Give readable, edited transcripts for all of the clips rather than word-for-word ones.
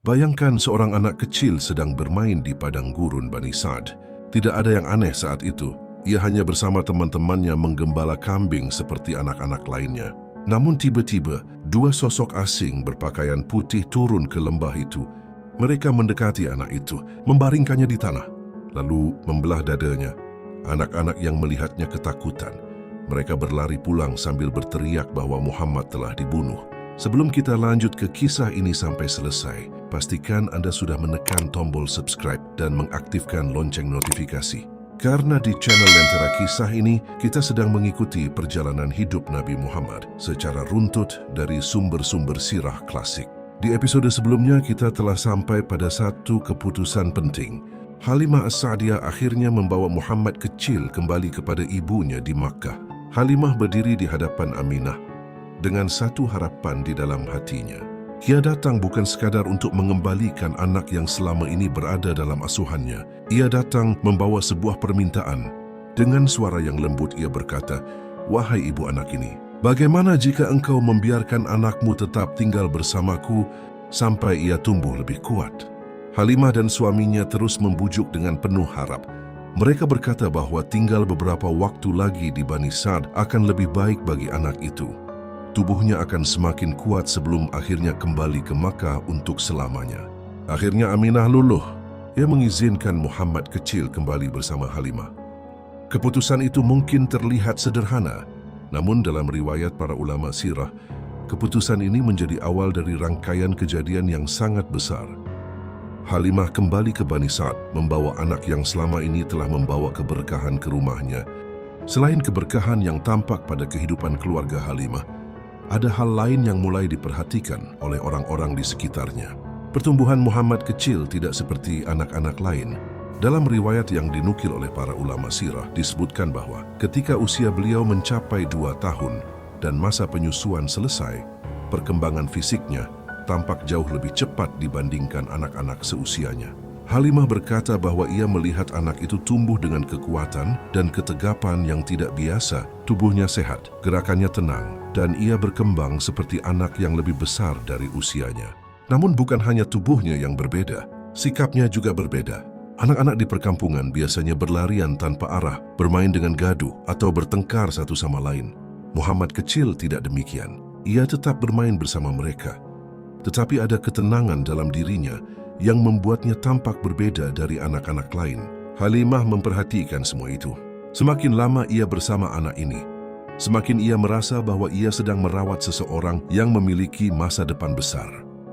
Bayangkan seorang anak kecil sedang bermain di padang gurun Bani Sa'd. Tidak ada yang aneh saat itu. Ia hanya bersama teman-temannya menggembala kambing seperti anak-anak lainnya. Namun tiba-tiba, dua sosok asing berpakaian putih turun ke lembah itu. Mereka mendekati anak itu, membaringkannya di tanah, lalu membelah dadanya. Anak-anak yang melihatnya ketakutan. Mereka berlari pulang sambil berteriak bahwa Muhammad telah dibunuh. Sebelum kita lanjut ke kisah ini sampai selesai, pastikan Anda sudah menekan tombol subscribe dan mengaktifkan lonceng notifikasi. Karena di channel Lentera Kisah ini, kita sedang mengikuti perjalanan hidup Nabi Muhammad secara runtut dari sumber-sumber sirah klasik. Di episode sebelumnya, kita telah sampai pada satu keputusan penting. Halimah As-Sa'diyah akhirnya membawa Muhammad kecil kembali kepada ibunya di Makkah. Halimah berdiri di hadapan Aminah dengan satu harapan di dalam hatinya. Ia datang bukan sekadar untuk mengembalikan anak yang selama ini berada dalam asuhannya. Ia datang membawa sebuah permintaan. Dengan suara yang lembut ia berkata, "Wahai ibu anak ini, bagaimana jika engkau membiarkan anakmu tetap tinggal bersamaku sampai ia tumbuh lebih kuat?" Halimah dan suaminya terus membujuk dengan penuh harap. Mereka berkata bahwa tinggal beberapa waktu lagi di Bani Sa'd akan lebih baik bagi anak itu. Tubuhnya akan semakin kuat sebelum akhirnya kembali ke Makkah untuk selamanya. Akhirnya Aminah luluh. Ia mengizinkan Muhammad kecil kembali bersama Halimah. Keputusan itu mungkin terlihat sederhana, namun dalam riwayat para ulama sirah, keputusan ini menjadi awal dari rangkaian kejadian yang sangat besar. Halimah kembali ke Bani Sa'd membawa anak yang selama ini telah membawa keberkahan ke rumahnya. Selain keberkahan yang tampak pada kehidupan keluarga Halimah, ada hal lain yang mulai diperhatikan oleh orang-orang di sekitarnya. Pertumbuhan Muhammad kecil tidak seperti anak-anak lain. Dalam riwayat yang dinukil oleh para ulama sirah disebutkan bahwa ketika usia beliau mencapai 2 tahun dan masa penyusuan selesai, perkembangan fisiknya tampak jauh lebih cepat dibandingkan anak-anak seusianya. Halimah berkata bahwa ia melihat anak itu tumbuh dengan kekuatan dan ketegapan yang tidak biasa. Tubuhnya sehat, gerakannya tenang, dan ia berkembang seperti anak yang lebih besar dari usianya. Namun bukan hanya tubuhnya yang berbeda, sikapnya juga berbeda. Anak-anak di perkampungan biasanya berlarian tanpa arah, bermain dengan gaduh, atau bertengkar satu sama lain. Muhammad kecil tidak demikian. Ia tetap bermain bersama mereka. Tetapi ada ketenangan dalam dirinya yang membuatnya tampak berbeda dari anak-anak lain. Halimah memperhatikan semua itu. Semakin lama ia bersama anak ini, semakin ia merasa bahwa ia sedang merawat seseorang yang memiliki masa depan besar.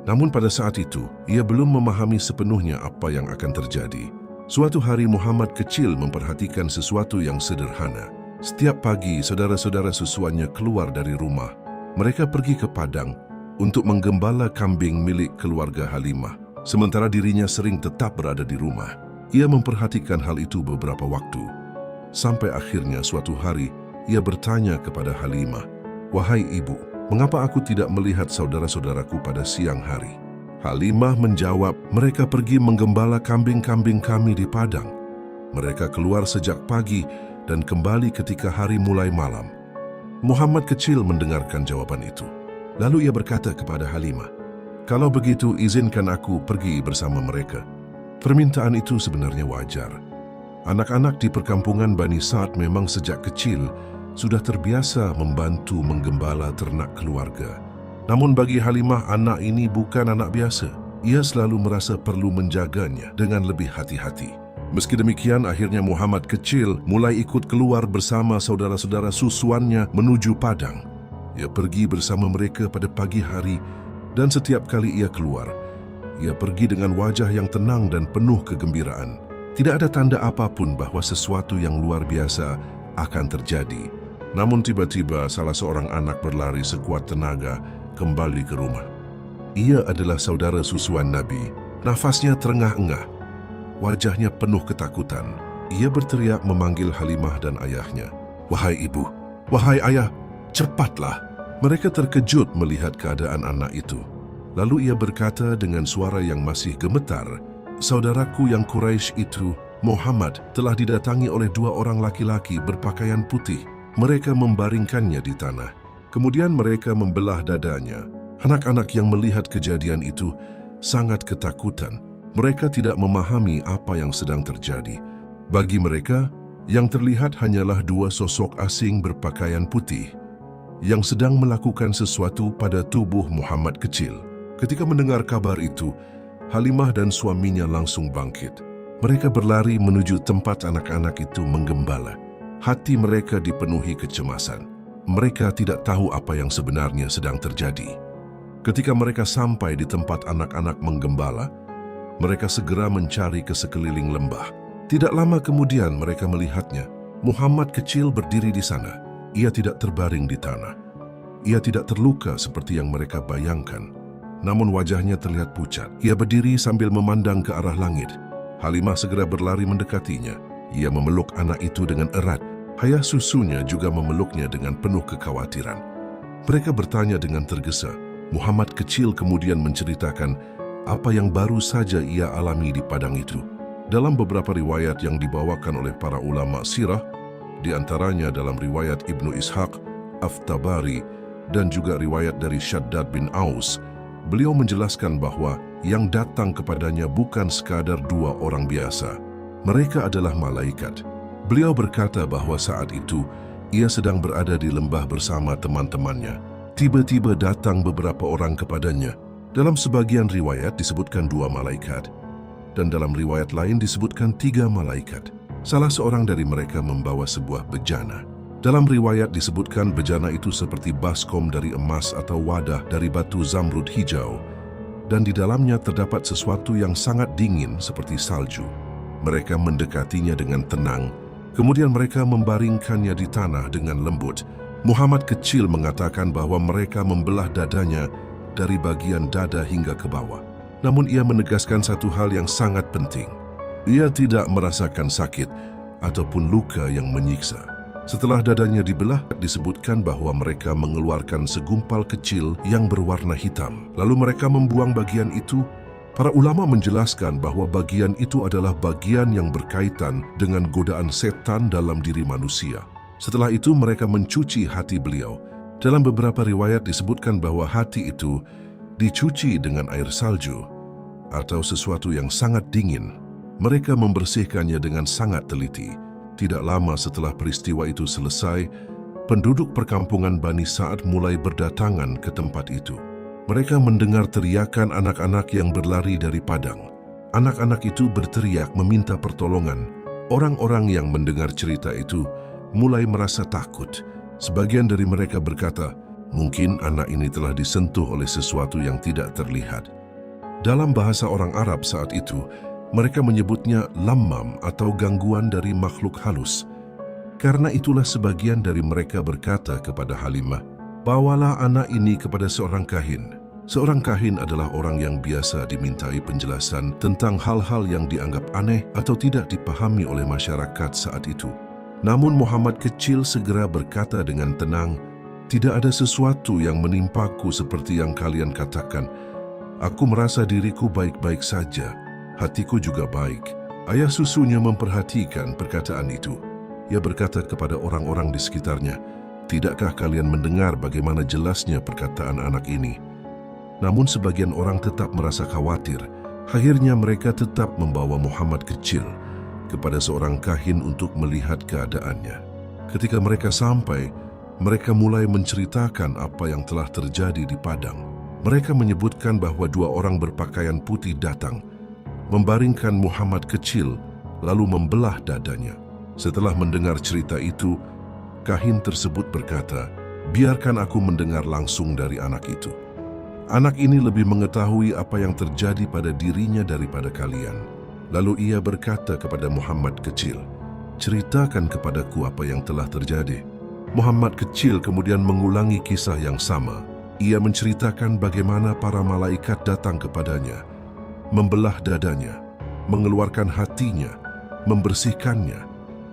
Namun pada saat itu, ia belum memahami sepenuhnya apa yang akan terjadi. Suatu hari Muhammad kecil memperhatikan sesuatu yang sederhana. Setiap pagi, saudara-saudara susuannya keluar dari rumah. Mereka pergi ke padang untuk menggembala kambing milik keluarga Halimah. Sementara dirinya sering tetap berada di rumah. Ia memperhatikan hal itu beberapa waktu. Sampai akhirnya suatu hari, ia bertanya kepada Halimah, "Wahai ibu, mengapa aku tidak melihat saudara-saudaraku pada siang hari?" Halimah menjawab, "Mereka pergi menggembala kambing-kambing kami di padang. Mereka keluar sejak pagi dan kembali ketika hari mulai malam." Muhammad kecil mendengarkan jawaban itu. Lalu ia berkata kepada Halimah, "Kalau begitu, izinkan aku pergi bersama mereka." Permintaan itu sebenarnya wajar. Anak-anak di perkampungan Bani Sa'd memang sejak kecil sudah terbiasa membantu menggembala ternak keluarga. Namun bagi Halimah, anak ini bukan anak biasa. Ia selalu merasa perlu menjaganya dengan lebih hati-hati. Meski demikian, akhirnya Muhammad kecil mulai ikut keluar bersama saudara-saudara susuannya menuju padang. Ia pergi bersama mereka pada pagi hari, dan setiap kali ia keluar, ia pergi dengan wajah yang tenang dan penuh kegembiraan. Tidak ada tanda apapun bahwa sesuatu yang luar biasa akan terjadi. Namun tiba-tiba salah seorang anak berlari sekuat tenaga kembali ke rumah. Ia adalah saudara susuan Nabi. Nafasnya terengah-engah, wajahnya penuh ketakutan. Ia berteriak memanggil Halimah dan ayahnya. "Wahai ibu, wahai ayah, cepatlah!" Mereka terkejut melihat keadaan anak itu. Lalu ia berkata dengan suara yang masih gemetar, "Saudaraku yang Quraisy itu, Muhammad, telah didatangi oleh 2 orang laki-laki berpakaian putih. Mereka membaringkannya di tanah. Kemudian mereka membelah dadanya." Anak-anak yang melihat kejadian itu sangat ketakutan. Mereka tidak memahami apa yang sedang terjadi. Bagi mereka, yang terlihat hanyalah dua sosok asing berpakaian putih yang sedang melakukan sesuatu pada tubuh Muhammad kecil. Ketika mendengar kabar itu, Halimah dan suaminya langsung bangkit. Mereka berlari menuju tempat anak-anak itu menggembala. Hati mereka dipenuhi kecemasan. Mereka tidak tahu apa yang sebenarnya sedang terjadi. Ketika mereka sampai di tempat anak-anak menggembala, mereka segera mencari ke sekeliling lembah. Tidak lama kemudian mereka melihatnya. Muhammad kecil berdiri di sana. Ia tidak terbaring di tanah. Ia tidak terluka seperti yang mereka bayangkan. Namun wajahnya terlihat pucat. Ia berdiri sambil memandang ke arah langit. Halimah segera berlari mendekatinya. Ia memeluk anak itu dengan erat. Ayah susunya juga memeluknya dengan penuh kekhawatiran. Mereka bertanya dengan tergesa. Muhammad kecil kemudian menceritakan apa yang baru saja ia alami di padang itu. Dalam beberapa riwayat yang dibawakan oleh para ulama sirah, di antaranya dalam riwayat Ibnu Ishaq, At-Tabari, dan juga riwayat dari Shaddad bin Aus, beliau menjelaskan bahwa yang datang kepadanya bukan sekadar dua orang biasa. Mereka adalah malaikat. Beliau berkata bahwa saat itu ia sedang berada di lembah bersama teman-temannya. Tiba-tiba datang beberapa orang kepadanya. Dalam sebagian riwayat disebutkan 2 malaikat, dan dalam riwayat lain disebutkan 3 malaikat. Salah seorang dari mereka membawa sebuah bejana. Dalam riwayat disebutkan bejana itu seperti baskom dari emas atau wadah dari batu zamrud hijau, dan di dalamnya terdapat sesuatu yang sangat dingin seperti salju. Mereka mendekatinya dengan tenang, kemudian mereka membaringkannya di tanah dengan lembut. Muhammad kecil mengatakan bahwa mereka membelah dadanya dari bagian dada hingga ke bawah. Namun ia menegaskan satu hal yang sangat penting. Ia tidak merasakan sakit ataupun luka yang menyiksa. Setelah dadanya dibelah, disebutkan bahwa mereka mengeluarkan segumpal kecil yang berwarna hitam. Lalu mereka membuang bagian itu. Para ulama menjelaskan bahwa bagian itu adalah bagian yang berkaitan dengan godaan setan dalam diri manusia. Setelah itu mereka mencuci hati beliau. Dalam beberapa riwayat disebutkan bahwa hati itu dicuci dengan air salju atau sesuatu yang sangat dingin. Mereka membersihkannya dengan sangat teliti. Tidak lama setelah peristiwa itu selesai, penduduk perkampungan Bani Sa'ad mulai berdatangan ke tempat itu. Mereka mendengar teriakan anak-anak yang berlari dari padang. Anak-anak itu berteriak meminta pertolongan. Orang-orang yang mendengar cerita itu mulai merasa takut. Sebagian dari mereka berkata, mungkin anak ini telah disentuh oleh sesuatu yang tidak terlihat. Dalam bahasa orang Arab saat itu, mereka menyebutnya lammam atau gangguan dari makhluk halus. Karena itulah sebagian dari mereka berkata kepada Halimah, bawalah anak ini kepada seorang kahin. Seorang kahin adalah orang yang biasa dimintai penjelasan tentang hal-hal yang dianggap aneh atau tidak dipahami oleh masyarakat saat itu. Namun Muhammad kecil segera berkata dengan tenang, tidak ada sesuatu yang menimpaku seperti yang kalian katakan. Aku merasa diriku baik-baik saja. Hatiku juga baik. Ayah susunya memperhatikan perkataan itu. Ia berkata kepada orang-orang di sekitarnya, tidakkah kalian mendengar bagaimana jelasnya perkataan anak ini? Namun sebagian orang tetap merasa khawatir. Akhirnya mereka tetap membawa Muhammad kecil kepada seorang kahin untuk melihat keadaannya. Ketika mereka sampai, mereka mulai menceritakan apa yang telah terjadi di padang. Mereka menyebutkan bahwa 2 orang berpakaian putih datang, membaringkan Muhammad kecil, lalu membelah dadanya. Setelah mendengar cerita itu, kahin tersebut berkata, biarkan aku mendengar langsung dari anak itu. Anak ini lebih mengetahui apa yang terjadi pada dirinya daripada kalian. Lalu ia berkata kepada Muhammad kecil, ceritakan kepadaku apa yang telah terjadi. Muhammad kecil kemudian mengulangi kisah yang sama. Ia menceritakan bagaimana para malaikat datang kepadanya, membelah dadanya, mengeluarkan hatinya, membersihkannya,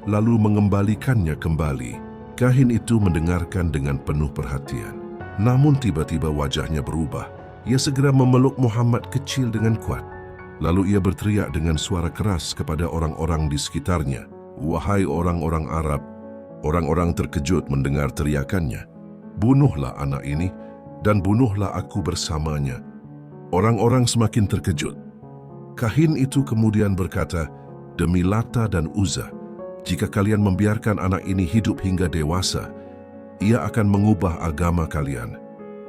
lalu mengembalikannya kembali. Kahin itu mendengarkan dengan penuh perhatian. Namun tiba-tiba wajahnya berubah. Ia segera memeluk Muhammad kecil dengan kuat. Lalu ia berteriak dengan suara keras kepada orang-orang di sekitarnya, wahai orang-orang Arab. Orang-orang terkejut mendengar teriakannya. Bunuhlah anak ini dan bunuhlah aku bersamanya. Orang-orang semakin terkejut. Kahin itu kemudian berkata, "Demi Lata dan Uzza, jika kalian membiarkan anak ini hidup hingga dewasa, ia akan mengubah agama kalian.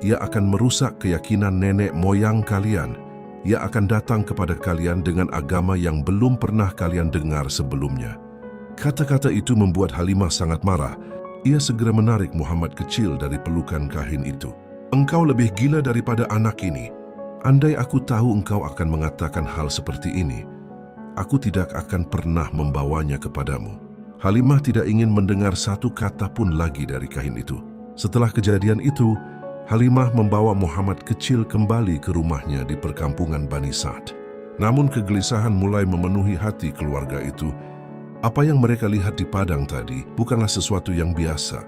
Ia akan merusak keyakinan nenek moyang kalian. Ia akan datang kepada kalian dengan agama yang belum pernah kalian dengar sebelumnya." Kata-kata itu membuat Halimah sangat marah. Ia segera menarik Muhammad kecil dari pelukan kahin itu. "Engkau lebih gila daripada anak ini. Andai aku tahu engkau akan mengatakan hal seperti ini, aku tidak akan pernah membawanya kepadamu." Halimah tidak ingin mendengar satu kata pun lagi dari kahin itu. Setelah kejadian itu, Halimah membawa Muhammad kecil kembali ke rumahnya di perkampungan Bani Sa'd. Namun kegelisahan mulai memenuhi hati keluarga itu. Apa yang mereka lihat di padang tadi bukanlah sesuatu yang biasa.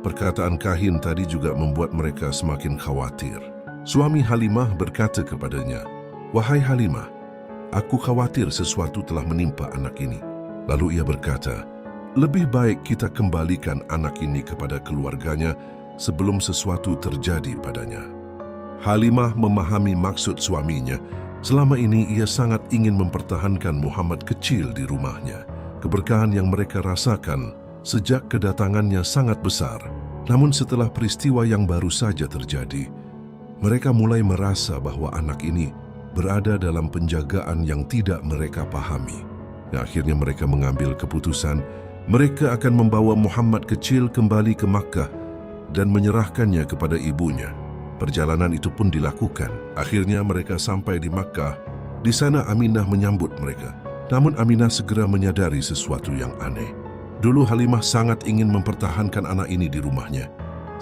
Perkataan kahin tadi juga membuat mereka semakin khawatir. Suami Halimah berkata kepadanya, "Wahai Halimah, aku khawatir sesuatu telah menimpa anak ini." Lalu ia berkata, "Lebih baik kita kembalikan anak ini kepada keluarganya sebelum sesuatu terjadi padanya." Halimah memahami maksud suaminya. Selama ini ia sangat ingin mempertahankan Muhammad kecil di rumahnya. Keberkahan yang mereka rasakan sejak kedatangannya sangat besar. Namun setelah peristiwa yang baru saja terjadi, mereka mulai merasa bahwa anak ini berada dalam penjagaan yang tidak mereka pahami. Akhirnya mereka mengambil keputusan mereka akan membawa Muhammad kecil kembali ke Makkah dan menyerahkannya kepada ibunya. Perjalanan itu pun dilakukan. Akhirnya mereka sampai di Makkah. Di sana Aminah menyambut mereka. Namun Aminah segera menyadari sesuatu yang aneh. Dulu Halimah sangat ingin mempertahankan anak ini di rumahnya.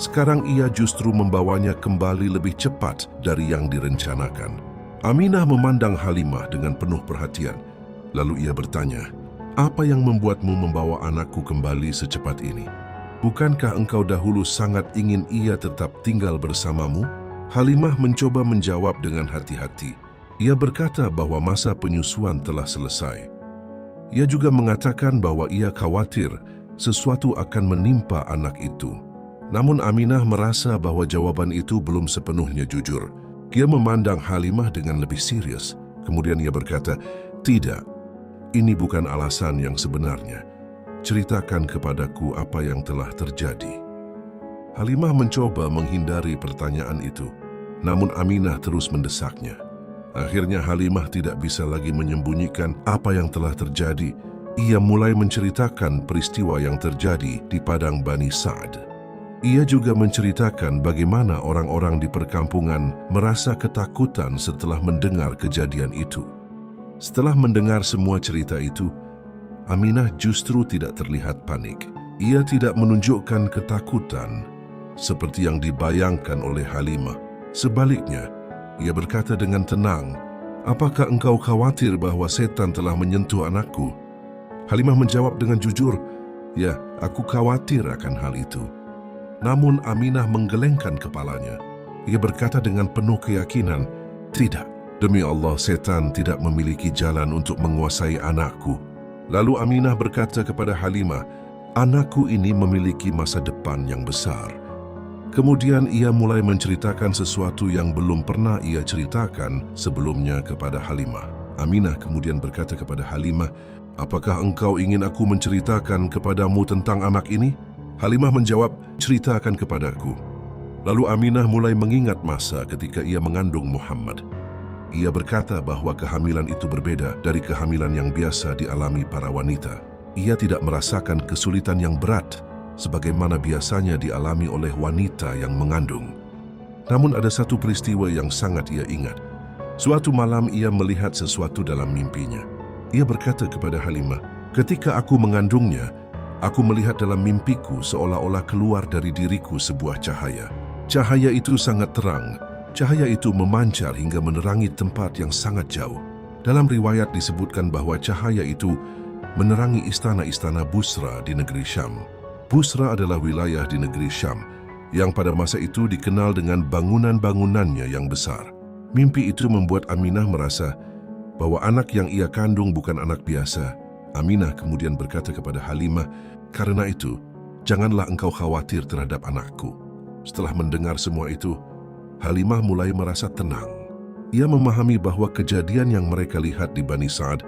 Sekarang ia justru membawanya kembali lebih cepat dari yang direncanakan. Aminah memandang Halimah dengan penuh perhatian. Lalu ia bertanya, "Apa yang membuatmu membawa anakku kembali secepat ini? Bukankah engkau dahulu sangat ingin ia tetap tinggal bersamamu?" Halimah mencoba menjawab dengan hati-hati. Ia berkata bahwa masa penyusuan telah selesai. Ia juga mengatakan bahwa ia khawatir sesuatu akan menimpa anak itu. Namun Aminah merasa bahwa jawaban itu belum sepenuhnya jujur. Ia memandang Halimah dengan lebih serius. Kemudian ia berkata, "Tidak, ini bukan alasan yang sebenarnya. Ceritakan kepadaku apa yang telah terjadi." Halimah mencoba menghindari pertanyaan itu. Namun Aminah terus mendesaknya. Akhirnya Halimah tidak bisa lagi menyembunyikan apa yang telah terjadi. Ia mulai menceritakan peristiwa yang terjadi di padang Bani Sa'd. Ia juga menceritakan bagaimana orang-orang di perkampungan merasa ketakutan setelah mendengar kejadian itu. Setelah mendengar semua cerita itu, Aminah justru tidak terlihat panik. Ia tidak menunjukkan ketakutan seperti yang dibayangkan oleh Halimah. Sebaliknya, ia berkata dengan tenang, "Apakah engkau khawatir bahwa setan telah menyentuh anakku?" Halimah menjawab dengan jujur, "Ya, aku khawatir akan hal itu." Namun Aminah menggelengkan kepalanya. Ia berkata dengan penuh keyakinan, "Tidak, demi Allah setan tidak memiliki jalan untuk menguasai anakku." Lalu Aminah berkata kepada Halimah, "Anakku ini memiliki masa depan yang besar." Kemudian ia mulai menceritakan sesuatu yang belum pernah ia ceritakan sebelumnya kepada Halimah. Aminah kemudian berkata kepada Halimah, "Apakah engkau ingin aku menceritakan kepadamu tentang anak ini?" Halimah menjawab, "Ceritakan kepadaku." Lalu Aminah mulai mengingat masa ketika ia mengandung Muhammad. Ia berkata bahwa kehamilan itu berbeda dari kehamilan yang biasa dialami para wanita. Ia tidak merasakan kesulitan yang berat sebagaimana biasanya dialami oleh wanita yang mengandung. Namun ada satu peristiwa yang sangat ia ingat. Suatu malam ia melihat sesuatu dalam mimpinya. Ia berkata kepada Halimah, "Ketika aku mengandungnya, aku melihat dalam mimpiku seolah-olah keluar dari diriku sebuah cahaya. Cahaya itu sangat terang. Cahaya itu memancar hingga menerangi tempat yang sangat jauh. Dalam riwayat disebutkan bahwa cahaya itu menerangi istana-istana Busra di negeri Syam. Busra adalah wilayah di negeri Syam yang pada masa itu dikenal dengan bangunan-bangunannya yang besar. Mimpi itu membuat Aminah merasa bahwa anak yang ia kandung bukan anak biasa. Aminah kemudian berkata kepada Halimah, "Karena itu, janganlah engkau khawatir terhadap anakku." Setelah mendengar semua itu, Halimah mulai merasa tenang. Ia memahami bahwa kejadian yang mereka lihat di Bani Sa'ad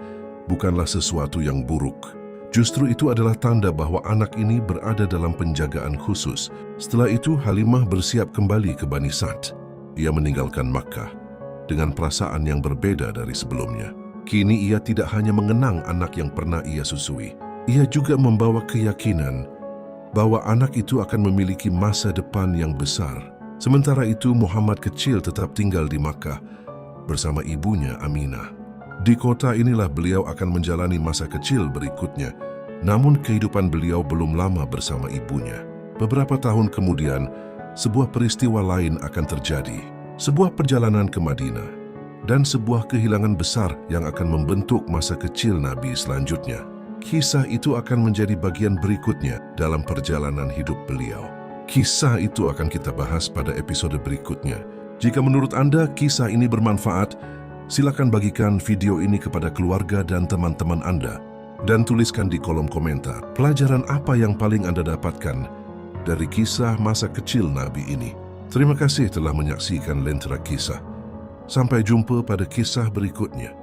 bukanlah sesuatu yang buruk. Justru itu adalah tanda bahwa anak ini berada dalam penjagaan khusus. Setelah itu, Halimah bersiap kembali ke Bani Sa'ad. Ia meninggalkan Makkah dengan perasaan yang berbeda dari sebelumnya. Kini ia tidak hanya mengenang anak yang pernah ia susui. Ia juga membawa keyakinan bahwa anak itu akan memiliki masa depan yang besar. Sementara itu, Muhammad kecil tetap tinggal di Makkah bersama ibunya Aminah. Di kota inilah beliau akan menjalani masa kecil berikutnya. Namun kehidupan beliau belum lama bersama ibunya. Beberapa tahun kemudian, sebuah peristiwa lain akan terjadi. Sebuah perjalanan ke Madinah dan sebuah kehilangan besar yang akan membentuk masa kecil Nabi selanjutnya. Kisah itu akan menjadi bagian berikutnya dalam perjalanan hidup beliau. Kisah itu akan kita bahas pada episode berikutnya. Jika menurut Anda kisah ini bermanfaat, silakan bagikan video ini kepada keluarga dan teman-teman Anda dan tuliskan di kolom komentar pelajaran apa yang paling Anda dapatkan dari kisah masa kecil Nabi ini. Terima kasih telah menyaksikan Lentera Kisah. Sampai jumpa pada kisah berikutnya.